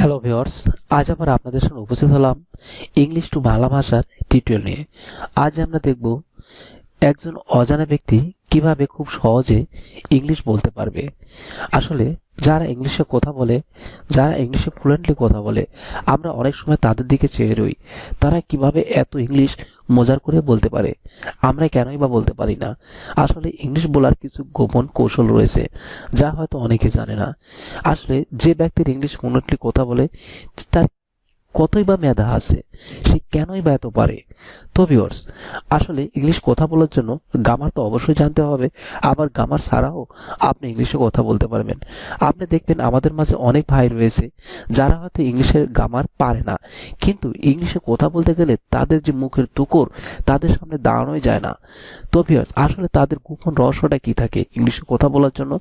Hello viewers, আজ আবার আপনাদের সামনে উপস্থিত হলাম ইংলিশ টু বাংলা ভাষার টিউটোরিয়াল নিয়ে। আজ আমরা দেখব একজন অজানা ব্যক্তি কিভাবে খুব সহজে ইংলিশ বলতে পারবে। আসলে যারা ইংলিশে কথা বলে, যারা ইংলিশে ফ্লুয়েন্টলি কথা বলে, আমরা অনেক সময় তাদের দিকে চেয়ে রই। তারা কিভাবে এত ইংলিশ মজার করে বলতে পারে, আমরা কেনই বা বলতে পারি না। আসলে ইংলিশ বলার কিছু গোপন কৌশল রয়েছে যা হয়তো অনেকে জানে না। আসলে যে ব্যক্তির ইংলিশ ফ্লুয়েন্টলি কথা বলে তার কতই বা মেধা আছে, সে কেনই বা এত পারে। তো ভিউয়ার্স, আসলে ইংলিশ কথা বলার জন্য গ্রামার তো অবশ্যই জানতে হবে, আবার গ্রামার ছাড়াও আপনি ইংলিশে কথা বলতে পারবেন। আপনি দেখবেন আমাদের মাঝে অনেক ভাই রয়েছে যারা হয়তো ইংলিশের গ্রামার পারে না, কিন্তু ইংলিশে কথা বলতে গেলে তাদের যে মুখের তুকর, তাদের সামনে দাঁড়ানোই যায় না। তো ভিউয়ার্স, আসলে তাদের গোপন রহস্যটা কি থাকে ইংলিশে কথা বলার জন্য,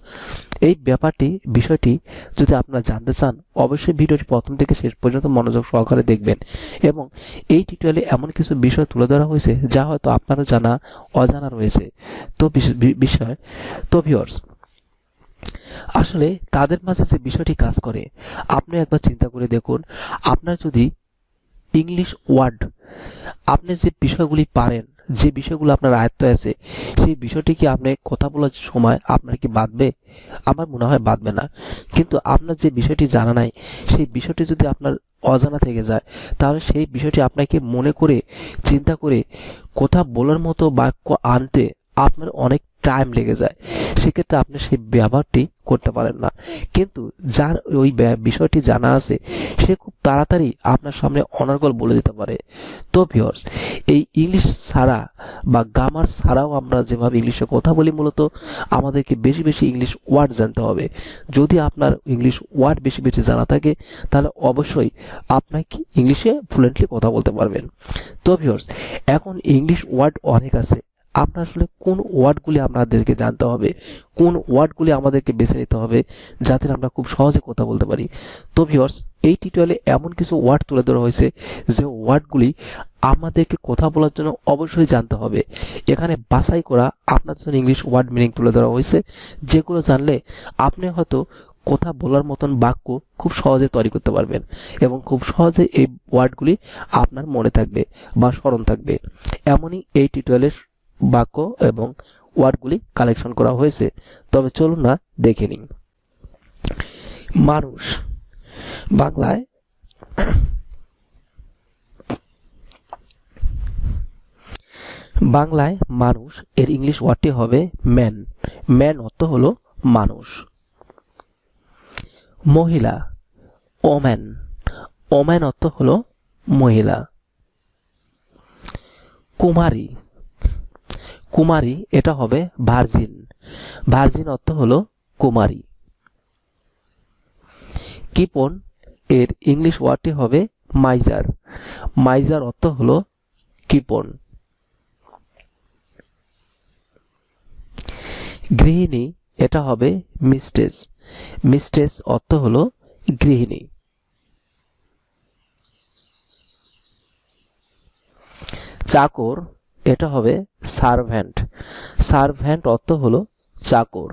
এই বিষয়টি যদি আপনারা জানতে চান, অবশ্যই ভিডিওটি প্রথম থেকে শেষ পর্যন্ত মনোযোগ সহকারে দেখবেন। এবং এই টিউটোরিয়ালে এমন কিছু বিষয় তুলে ধরা হয়েছে যা হয়তো আপনারও অজানা রয়েছে। তো বিষয় তো ভিউয়ার্স, আসলে তাদের মাঝে যে বিষয়টি কাজ করে, আপনি একবার চিন্তা করে দেখুন। আপনার যদি ইংলিশ ওয়ার্ড, আপনি যে বিষয়গুলি পারেন, যে বিষয়গুলো আপনার আয়ত্তে আছে, সেই বিষয়টি কি আপনি কথা বলার সময় আপনার কি বাঁধবে? আমার মনে হয় বাঁধবে না। কিন্তু আপনার যে বিষয়টি জানা নাই, সেই বিষয়টি যদি আপনার অজানা থেকে যায়, তাহলে সেই বিষয়টি আপনাকে মনে করে, চিন্তা করে কথা বলার মতো বাক্য আনতে আপনার অনেক টাইম লেগে যায়। সেক্ষেত্রে আপনি সেই ব্যবহারটি করতে পারেন না। কিন্তু যার ওই বিষয়টি জানা আছে, সে খুব তাড়াতাড়ি আপনার সামনে অনর্গল বলে দিতে পারে। তো ভিউয়ার্স, এই ইংলিশ ছাড়া বা গ্রামার ছাড়াও আমরা যেভাবে ইংলিশে কথা বলি, মূলত আমাদেরকে বেশি বেশি ইংলিশ ওয়ার্ড জানতে হবে। যদি আপনার ইংলিশ ওয়ার্ড বেশি বেশি জানা থাকে, তাহলে অবশ্যই আপনাকে ইংলিশে ফ্লুয়েন্টলি কথা বলতে পারবেন। তো ভিউয়ার্স, এখন ইংলিশ ওয়ার্ড অনেক আছে। আপনার আসলে কোন ওয়ার্ডগুলি আপনাদেরকে জানতে হবে, কোন ওয়ার্ডগুলি আমাদেরকে বেছে নিতে হবে যাতে আমরা খুব সহজে কথা বলতে পারি। তো ভিউয়ার্স, এই টিউটোরিয়ালে এমন কিছু ওয়ার্ড তুলে ধরা হয়েছে যে ওয়ার্ডগুলি আমাদেরকে কথা বলার জন্য অবশ্যই জানতে হবে। এখানে বাছাই করা আপনাদের জন্য ইংলিশ ওয়ার্ড মিনিং তুলে ধরা হয়েছে, যেগুলো জানলে আপনি হয়তো কথা বলার মতন বাক্য খুব সহজে তৈরি করতে পারবেন এবং খুব সহজে এই ওয়ার্ডগুলি আপনার মনে থাকবে বা স্মরণ থাকবে। এমনই এই টিউটোরিয়ালের বাক্য এবং ওয়ার্ডগুলি কালেকশন করা হয়েছে। তবে চলুন না দেখে নিন। মানুষ, বাংলায় মানুষ এর ইংলিশ ওয়ার্ডটি হবে ম্যান। ম্যান অর্থ হলো মানুষ। মহিলা, ওম্যান। ওম্যান অর্থ হলো মহিলা। কুমারী, কুমারী এটা হবে ভার্জিন। ভার্জিন অর্থ হলো কুমারী। কিপন এর ইংলিশ ওয়ার্ডটি হবে মাইজার। মাইজার অর্থ হলো কিপন। গৃহিণী এটা হবে মিস্ট্রেস। মিস্ট্রেস অর্থ হলো গৃহিণী। চাকর এটা হবে সার্ভ্যান্ট। সার্ভ্যান্ট অর্থ হলো চাকর।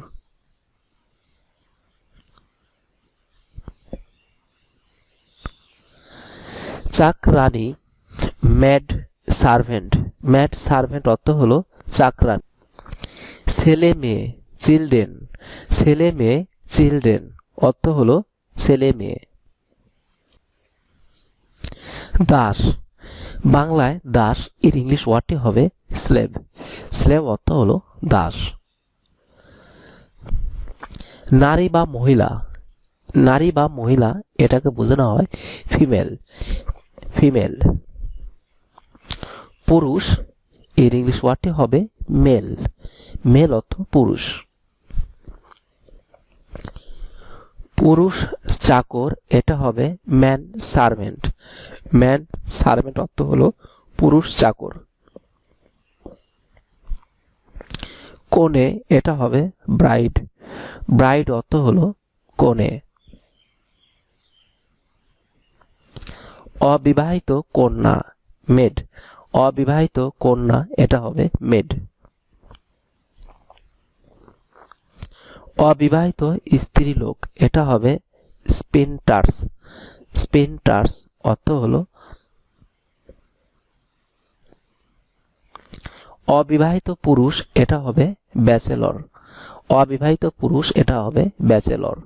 চাকরানী, ম্যাড সার্ভেন্ট। ম্যাড সার্ভেন্ট অর্থ হলো চাকরানী। ছেলে মেয়ে, চিলড্রেন। ছেলে মেয়ে, চিলড্রেন অর্থ হলো ছেলে মেয়ে। দাস, বাংলায় দাস এর ইংলিশ ওয়ার্ডটি হবে স্লেভ। স্লেভ অর্থ হলো দাস। নারী বা মহিলা, নারী বা মহিলা এটাকে বোঝানো হয় ফিমেল। ফিমেল। পুরুষ এর ইংলিশ ওয়ার্ডটি হবে মেল। মেল অর্থ পুরুষ। পুরুষ চাকর এটা হবে ম্যান সার্ভেন্ট। ম্যান সার্ভেন্ট অর্থ হলো পুরুষ চাকর। কনে এটা হবে ব্রাইড। ব্রাইড অর্থ হলো কনে। অবিবাহিত কন্যা, মেড। অবিবাহিত কন্যা এটা হবে মেড। অবিবাহিত স্ত্রী লোক এটা হবে স্পিন্টার্স। স্পিন্টার্স অর্থ হলো অবিবাহিত পুরুষ, এটা হবে ব্যাচেলর। অবিবাহিত পুরুষ, এটা হবে ব্যাচেলর।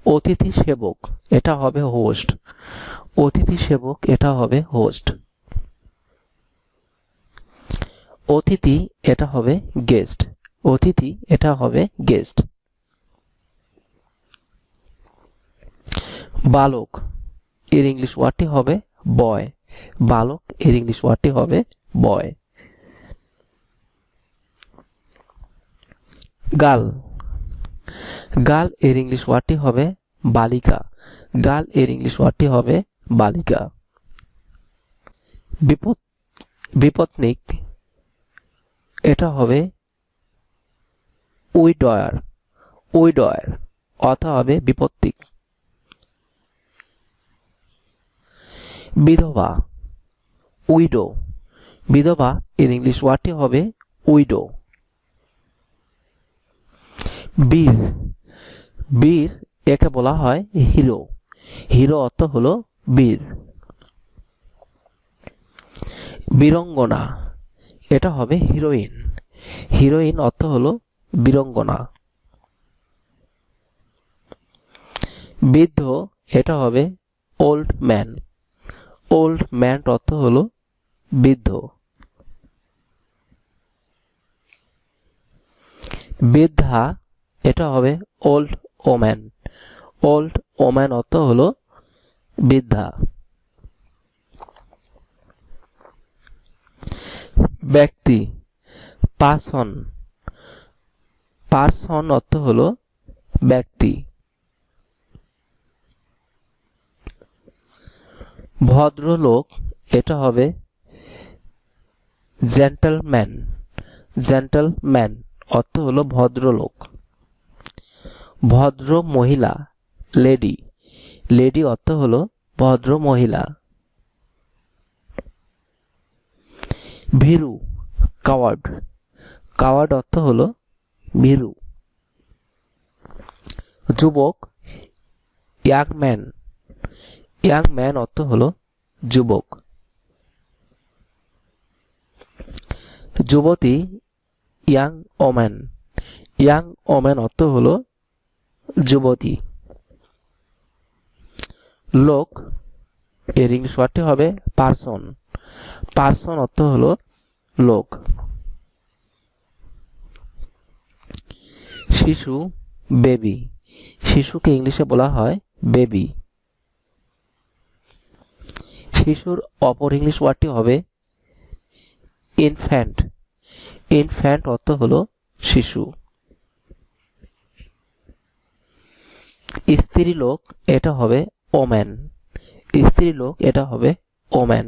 অতিথি সেবক, এটা হবে হোস্ট। অতিথি সেবক, এটা হবে হোস্ট। অতিথি, এটা হবে গেস্ট। অতিথি, এটা হবে গেস্ট। বালক, এর ইংলিশ ওয়ার্ডটি হবে বয়। বালক, এর ইংলিশ ওয়ার্ডটি হবে বয়। গার্ল, গার্ল এর ইংলিশ ওয়ার্ডটি হবে বালিকা। গার্ল এর ইংলিশ ওয়ার্ডটি হবে বালিকা। বিপত্নিক, এটা হবে উইডয়ার। উইডয়ার অর্থ হবে বিপত্তিক। বিধবা, উইডো। বিধবা এর ইংলিশ ওয়ার্ডটি হবে উইডো। বীর, বীর একে বলা হয় হিরো। হিরো অর্থ হলো বীর। বীরঙ্গনা, এটা হবে হিরোইন। হিরোইন অর্থ হলো বীরঙ্গনা। বৃদ্ধ, এটা হবে ওল্ড ম্যান। ওল্ড ম্যান অর্থ হলো বৃদ্ধ। বৃদ্ধা, এটা হবে ওল্ড ওম্যান। ওল্ড ওম্যান অর্থ হলো বৃদ্ধা। ব্যক্তি, পার্সন। পার্সন অর্থ হলো ব্যক্তি। ভদ্রলোক, এটা হবে জেন্টলম্যান। জেন্টলম্যান অর্থ হলো ভদ্রলোক। ভদ্র মহিলা, লেডি। লেডি অর্থ হলো ভদ্র মহিলা। ভীরু, কাওয়ার্ড। কাওয়ার্ড অর্থ হলো ভীরু। যুবক, ইয়াং ম্যান। ইয়াং ম্যান অর্থ হলো যুবক। যুবতী, ইয়াং ওম্যান। ইয়াং ওম্যান অর্থ হলো যুবতী। লোক, এর ইংলিশ ওয়ার্ডটি হবে পার্সন। পার্সন অর্থ হলো লোক। শিশু, বেবি। শিশুকে ইংলিশে বলা হয় বেবি। শিশুর অপর ইংলিশ ওয়ার্ডটি হবে ইনফ্যান্ট। ইনফ্যান্ট অর্থ হলো শিশু। স্ত্রীলোক, এটা হবে ওম্যান। স্ত্রীলোক, এটা হবে ওম্যান।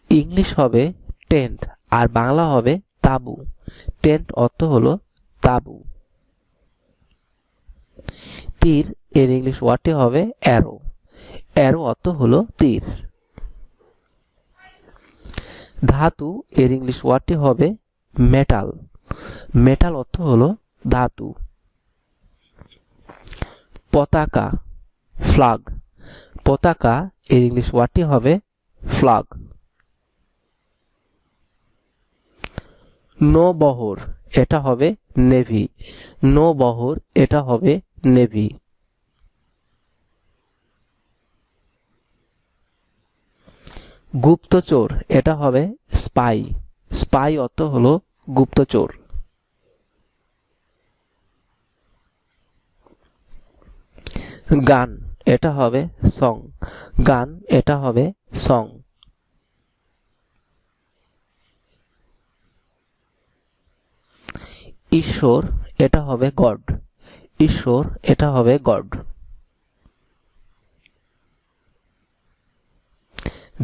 ইংলিশ হবে টেন্ট আর বাংলা হবে তাঁবু। টেন্ট অর্থ হলো তাঁবু। তীর, এর ইংলিশ ওয়ার্ডটি হবে অ্যারো। অ্যারো অর্থ হলো তীর। ধাতু, এর ইংলিশ ওয়ার্ডটি হবে মেটাল। মেটাল অর্থ হলো ধাতু। পতাকা, ফ্ল্যাগ। পতাকা, এর ইংলিশ ওয়ার্ডটি হবে ফ্ল্যাগ। নৌবহর, এটা হবে নেভি। নৌবহর, এটা হবে নেভি। গুপ্তচর, এটা হবে স্পাই। স্পাই অর্থ হলো গুপ্তচর। গান, এটা হবে সং। গান, এটা হবে সং। ঈশ্বর, এটা হবে গড। ঈশ্বর, এটা হবে গড।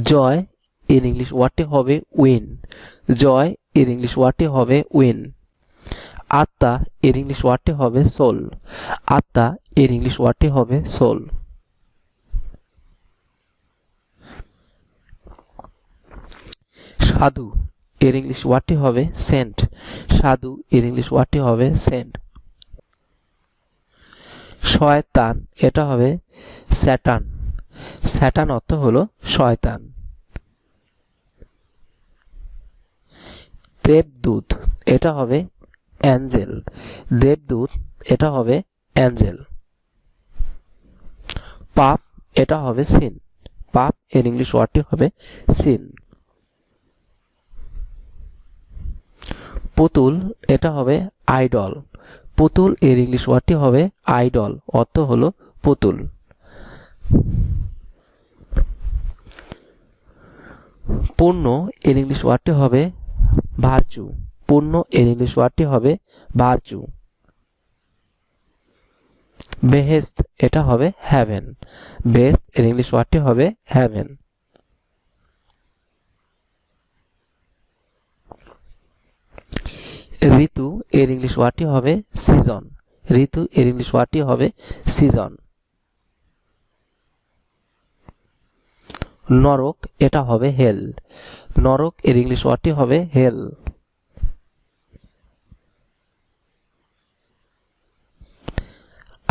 জয়, এর ইংলিশ ওয়ার্ডটি হবে উইন। জয়, এর ইংলিশ ওয়ার্ডটি হবে উইন। আত্মা, এর ইংলিশ ওয়ার্ডটি হবে সোল। আত্মা, এর ইংলিশ ওয়ার্ডটি হবে সোল। সাধু, এর ইংলিশ ওয়ার্ডটি হবে সেন্ট। সাধু এর ইংলিশ ওয়ার্ডটি হবে সেন্ট। শয়তান এটা হবে স্যাটান। স্যাটান অর্থ হলো শয়তান। দেবদূত এটা হবে অ্যাঞ্জেল। দেবদূত এটা হবে অ্যাঞ্জেল। পাপ এটা হবে সিন। পাপ এর ইংলিশ ওয়ার্ডটি হবে সিন। পুতুল এটা হবে আইডল। পুতুল এর ইংলিশ ওয়ার্ডটি হবে আইডল, অর্থ হলো পুতুল। পূর্ণ এর ইংলিশ ওয়ার্ডটি হবে ভার্চু। পূর্ণ এর ইংলিশ ওয়ার্ডটি হবে ভার্চু। বেহেস্ত এটা হবে হ্যাভেন। বেহেস্ত এর ইংলিশ ওয়ার্ডটি হবে হ্যাভেন। ঋতু এর ইংলিশ ওয়ার্ডটি হবে সিজন। ঋতু এর ইংলিশ ওয়ার্ডটি হবে সিজন। নরক এটা হবে হেল। নরক এর ইংলিশ ওয়ার্ডটি হবে হেল।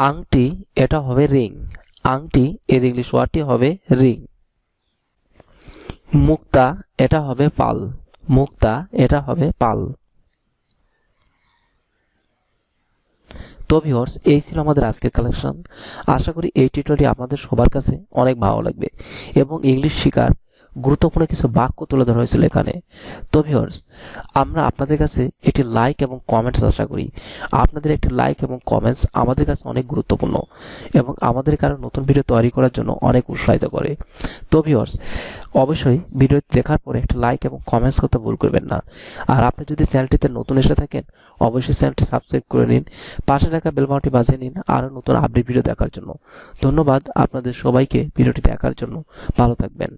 আংটি এটা হবে রিং। আংটি এর ইংলিশ ওয়ার্ডটি হবে রিং। মুক্তা এটা হবে পাল। মুক্তা এটা হবে পাল। তো ভিউয়ার্স, এই ছিল আমাদের আজকের কালেকশন। আশা করি এই টিউটোরিয়ালটি আপনাদের সবার কাছে অনেক ভালো লাগবে এবং ইংলিশ শেখার গুরুত্বপূর্ণ কিছু বাক্য তুলে ধরা হয়েছিল এখানে। তো ভিউয়ার্স, আমরা আপনাদের কাছে একটি লাইক এবং কমেন্টস আশা করি। আপনাদের একটি লাইক এবং কমেন্টস আমাদের কাছে অনেক গুরুত্বপূর্ণ এবং আমাদের কারো নতুন ভিডিও তৈরি করার জন্য অনেক উৎসাহিত করে। তো ভিউয়ার্স, অবশ্যই ভিডিওটি দেখার পরে একটা লাইক এবং কমেন্টস করতে ভুল করবেন না। আর আপনি যদি চ্যানেলটিতে নতুন এসে থাকেন, অবশ্যই চ্যানেলটি সাবস্ক্রাইব করে নিন, পাশে থাকা বেল বাটনটি বাজিয়ে নিন আরও নতুন আপডেট ভিডিও দেখার জন্য। ধন্যবাদ আপনাদের সবাইকে ভিডিওটি দেখার জন্য। ভালো থাকবেন।